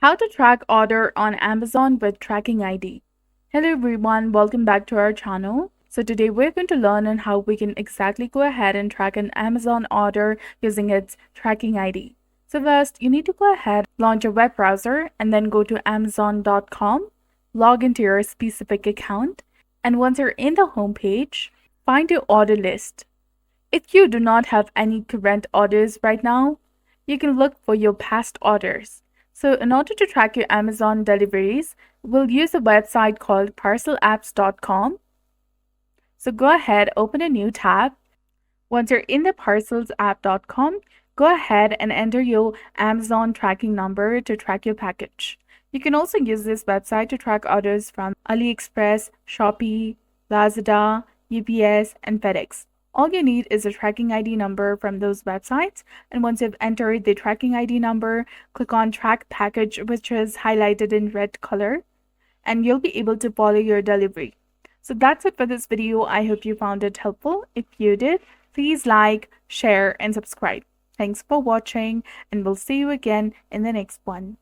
How to track order on Amazon with tracking ID. Hello everyone, welcome back to our channel. So today we're going to learn on how we can exactly go ahead and track an Amazon order using its tracking ID. So first, you need to go ahead, launch a web browser and then go to amazon.com, log into your specific account, and once you're in the home page, find your order list. If you do not have any current orders right now, you can look for your past orders. So in order to track your Amazon deliveries, we'll use a website called parcelapps.com. So go ahead, open a new tab. Once you're in the parcelsapp.com, go ahead and enter your Amazon tracking number to track your package. You can also use this website to track orders from AliExpress, Shopee, Lazada, UPS, and FedEx. All you need is a tracking ID number from those websites, and once you've entered the tracking ID number, click on Track Package, which is highlighted in red color, and you'll be able to follow your delivery. So that's it for this video. I hope you found it helpful. If you did, please like, share, and subscribe. Thanks for watching, and we'll see you again in the next one.